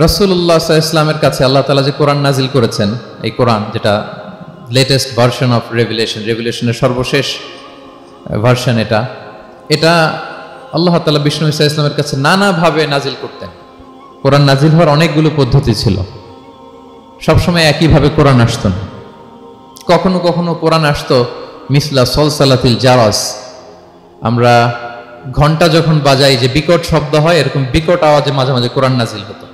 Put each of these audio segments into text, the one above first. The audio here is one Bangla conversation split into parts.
রাসূলুল্লাহ সাল্লাল্লাহু আলাইহি ওয়াসাল্লামের কাছে আল্লাহ তাআলা যে কোরআন নাজিল করেছেন, এই কোরআন যেটা লেটেস্ট ভার্সন অফ রেভিলেশনের সর্বশেষ ভার্সন, এটা আল্লাহ তাআলা বিষ্ণু ঈসা ইসলামের কাছে নানাভাবে নাজিল করতেন। কোরআন নাজিল হওয়ার অনেকগুলো পদ্ধতি ছিল, সবসময় একইভাবে কোরআন আসতো না। কখনো কখনো কোরআন আসতো মিসলা সলসালাতিল জারাস, আমরা ঘন্টা যখন বাজাই যে বিকট শব্দ হয়, এরকম বিকট আওয়াজে মাঝে মাঝে কোরআন নাজিল হতো।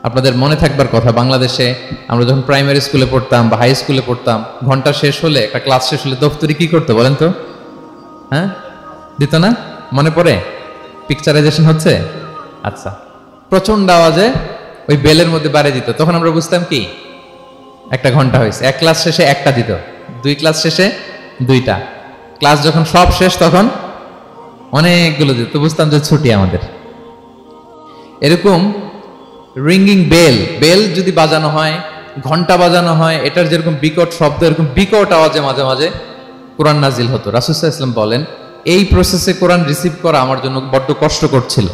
আপনাদের মনে থাকবার কথা, বাংলাদেশে আমরা যখন প্রাইমারি স্কুলে পড়তাম বা হাই স্কুলে পড়তাম, ঘন্টা শেষ হলে, একটা ক্লাস শেষ হলে দফতরি কি করতো বলেন তো? হ্যাঁ, দিত না? মনে পড়ে? পিকচারাইজেশন হচ্ছে? আচ্ছা, প্রচন্ড আওয়াজে ওই বেলের মধ্যে বাড়ি দিত। তখন আমরা বুঝতাম কি একটা ঘন্টা হয়েছে। এক ক্লাস শেষে একটা দিত, দুই ক্লাস শেষে দুইটা, ক্লাস যখন সব শেষ তখন অনেকগুলো দিত, বুঝতাম যে ছুটি আমাদের। এরকম রিঙ্গিং বেল যদি বাজানো হয়, ঘন্টা বাজানো হয়, এটার যেরকম বিকট শব্দ, এরকম বিকট আওয়াজে মাঝে মাঝে কোরআন নাজিল হতো। রাসূল সাল্লাল্লাহু আলাইহি ওয়াসাল্লাম বলেন, এই প্রসেসে কোরআন রিসিভ করা আমার জন্য বড্ড কষ্টকর ছিল।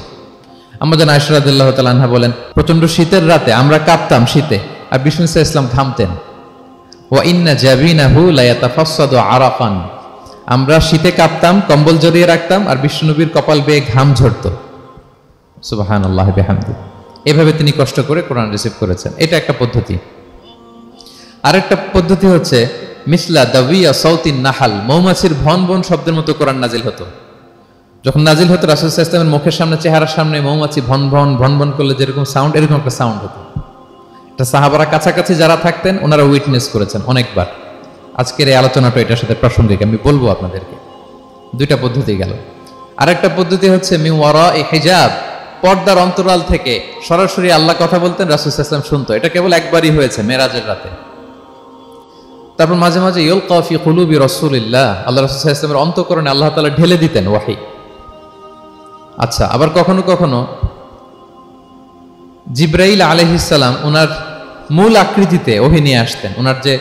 আম্মা জান আয়েশা রাদিয়াল্লাহু তাআলা আনহা বলেন, প্রচন্ড শীতের রাতে আমরা কাঁপতাম শীতে, আর বিষ্ণু সাল্লাল্লাহু আলাইহি ওয়াসাল্লাম ঘামতেন। ওয়া ইন্না জাবিনাহু লা ইয়াতাফাসসাদু আরাফান, আমরা শীতে কাঁপতাম, কম্বল জড়িয়ে রাখতাম, আর বিষ্ণুনবীর কপাল বেয়ে ঘাম ঝরতো। সুবহানাল্লাহি বিহামদিহি। এভাবে তিনি কষ্ট করে কোরআন রিসিভ করেছেন। এটা একটা পদ্ধতি। আরেকটা পদ্ধতি হচ্ছে মিসলা দাবিয়া সাউতিন নাহাল, মৌমাছির ভন ভন শব্দের মতো কোরআন নাজিল হতো। যখন নাজিল হতো, রাসূল সাল্লাল্লাহু আলাইহি ওয়াসাল্লামের মুখের সামনে, চেহারার সামনে মৌমাছি ভন ভন করলে যেরকম সাউন্ড, এরকম একটা সাউন্ড হতো। এটা সাহাবারা কাছাকাছি যারা থাকতেন ওনারা উইটনেস করেছেন অনেকবার। আজকের এই আলোচনাটা এটার সাথে প্রাসঙ্গিক, আমি বলবো আপনাদেরকে। দুইটা পদ্ধতি গেল। আরেকটা পদ্ধতি হচ্ছে মিন ওয়ারাই হিজাব, পর্দার অন্তরাল থেকে সরাসরি আল্লাহ কথা বলতেন, রাসূল সাল্লাল্লাহু আলাইহি ওয়াসাল্লাম শুনতো। এটা কেবল একবারই হয়েছে, মেরাজের রাতে। তারপর মাঝে মাঝে ইউলকা ফি কুলুবি রাসূলিল্লাহ, আল্লাহ রাসূল সাল্লাল্লাহু আলাইহি ওয়াসাল্লামের অন্তঃকরণে আল্লাহ তাআলা ঢেলে দিতেন ওয়াহী। আচ্ছা, আবার কখনো কখনো জিবরাইল আলাইহিস সালাম ওনার মূল আকৃতিতে ওহী নিয়ে আসতেন। ওনার যে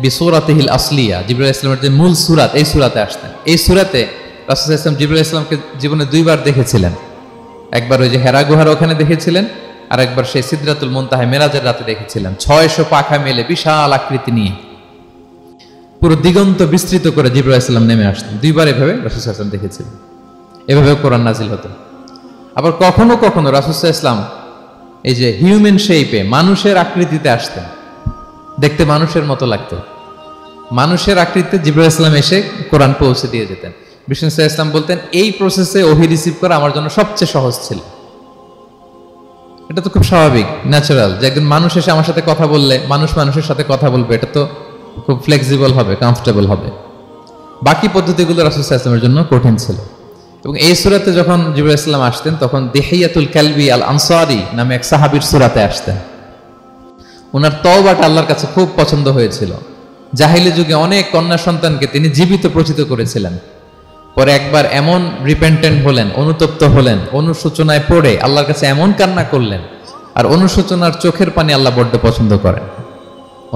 বিসূরাতিহিল আসলিয়া, জিবরাইল আলাইহিস সালামের যে মূল সূরাত, এই সূরাতে আসতেন। এই সূরাতে রাসূল সাল্লাল্লাহু আলাইহি ওয়াসাল্লাম জিবরাইল আলাইহিস সালামকে জীবনে দুইবার দেখেছিলেন। একবার ওই যে হেরা গুহার ওখানে দেখেছিলেন, আর একবার সেই সিদরাতুল মুনতাহা মেরাজের রাতে দেখেছিলেন। 600 পাখা মেলে বিশাল আকৃতি নিয়ে পুরো দিগন্ত বিস্তৃত করে জিবরাইল আলাইহিস সালাম নেমে আসতেন। দুইবার এভাবে রাসূল সাল্লাল্লাহু আলাইহি ওয়াসাল্লাম দেখেছিলেন। এভাবে কোরআন নাজিল হতো। আবার কখনো কখনো রাসূল সাল্লাল্লাহু আলাইহি ওয়াসাল্লাম এই যে হিউম্যান শেপে, মানুষের আকৃতিতে আসতেন, দেখতে মানুষের মতো লাগতো। মানুষের আকৃতিতে জিবরাইল আলাইহিস সালাম এসে কোরআন পৌঁছে দিয়ে যেতেন। বিষ্ণু সাল্লাল্লাহু আলাইহি ওয়াসাল্লাম বলতেন, এই প্রসেসে ওহী রিসিভ করা আমার জন্য সবচেয়ে সহজ ছিল। এটা তো খুব স্বাভাবিক, ন্যাচারাল, যে একজন মানুষ এসে আমার সাথে কথা বললে, মানুষ মানুষের সাথে কথা বলবে, এটা তো খুব ফ্লেক্সিবল হবে, কমফোর্টেবল হবে। বাকি পদ্ধতিগুলো রাসূল সাল্লাল্লাহু আলাইহি ওয়াসাল্লামের জন্য কঠিন ছিল। এবং এই সূরাতে যখন জিবরাইল আলাইহিস সালাম আসতেন, তখন দিহিয়াতুল কালবি আল আনসারী নামে এক সাহাবীর সূরাতে আসতেন। ওনার তওবাটা আল্লাহর কাছে খুব পছন্দ হয়েছিল। জাহিলি যুগে অনেক কন্যা সন্তানকে তিনি জীবিত প্রচিত করেছিলেন। পরে একবার এমন রিপেন্টেন্ট হলেন, অনুতপ্ত হলেন, অনুশোচনায় পড়ে আল্লাহর কাছে এমন কান্না করলেন, আর অনুশোচনার চোখের পানি আল্লাহ বড্ড পছন্দ করেন।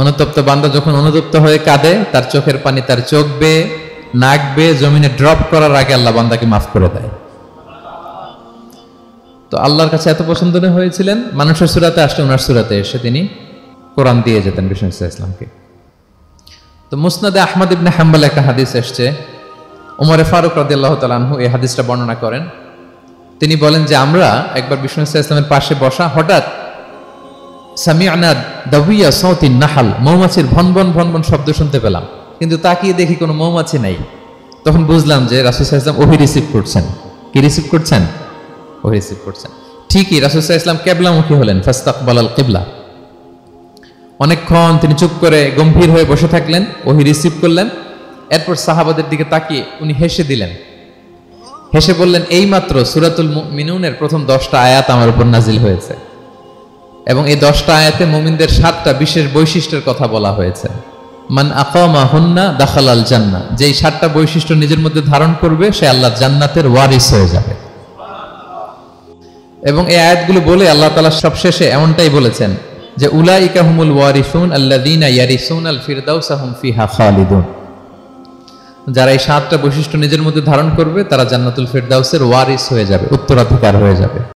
অনুতপ্ত বান্দা যখন অনুতপ্ত হয়ে কাঁদে, তার চোখের পানি তার চোখ বেয়ে, নাক বেয়ে জমিনে ড্রপ করার আগে আল্লাহ বান্দাকে মাফ করে দেয়। তো আল্লাহর কাছে এত পছন্দ হয়েছিলেন, মানুষের সূরাতে আসলে ওনার সূরাতে এসে তিনি কোরআন দিয়ে যেতেন বিষ্ণু সাল্লাল্লাহু আলাইহি ওয়াসাল্লামকে। তো মুসনাদে আহমদ ইবনে হাম্বল একটা হাদিস এসছে, ওমর ফারুক রাদিয়াল্লাহু তাআলা আনহু এই হাদিসটা বর্ণনা করেন। তিনি বলেন যে আমরা একবার বিষ্ণু সাল্লাল্লাহু আলাইহি ওয়াসাল্লামের পাশে বসা, হঠাৎ সামি'না দাবিয়া সাউতিন নাহাল, মৌমাছির ভন ভন শব্দ শুনতে পেলাম, কিন্তু তাকিয়ে দেখি কোনো মৌমাছি নাই। তখন বুঝলাম যে রাসূল সাল্লাল্লাহু আলাইহি ওয়াসাল্লাম ওহী রিসিভ করছেন। কি রিসিভ করছেন? ওহী রিসিভ করছেন। ঠিকই রাসূল সাল্লাল্লাহু আলাইহি ওয়াসাল্লাম কিবলামুখী হলেন, ফাস্তাকবালাল কিবলা। অনেকক্ষণ তিনি চুপ করে গম্ভীর হয়ে বসে থাকলেন, ওহী রিসিভ করলেন। এরপর সাহাবাদের দিকে তাকিয়ে উনি হেসে দিলেন। হেসে বললেন, এইমাত্র সূরাতুল মুমিনুনের প্রথম 10টা আয়াত আমার উপর নাজিল হয়েছে, এবং এই 10টা আয়াতে মুমিনদের 7টা বিশেষ বৈশিষ্ট্যের কথা বলা হয়েছে। মান আকামাহুন্না দাখালাল জান্নাহ, যেই 7টা বৈশিষ্ট্য নিজের মধ্যে ধারণ করবে সে আল্লাহর জান্নাতের ওয়ারিস হয়ে যাবে। এবং এই আয়াতগুলো বলে আল্লাহ তাআলা সবশেষে এমনটাই বলেছেন যে উলাইকা হুমুল ওয়ারিসুন আল্লাযীনা ইয়ারিসুনাল ফিরদাউসা হুম ফিহা খালিদুন, যারা এই 7টা বৈশিষ্ট্য নিজের মধ্যে ধারণ করবে তারা জান্নাতুল ফিরদাউসের ওয়ারিস হয়ে যাবে, উত্তরাধিকার হয়ে যাবে।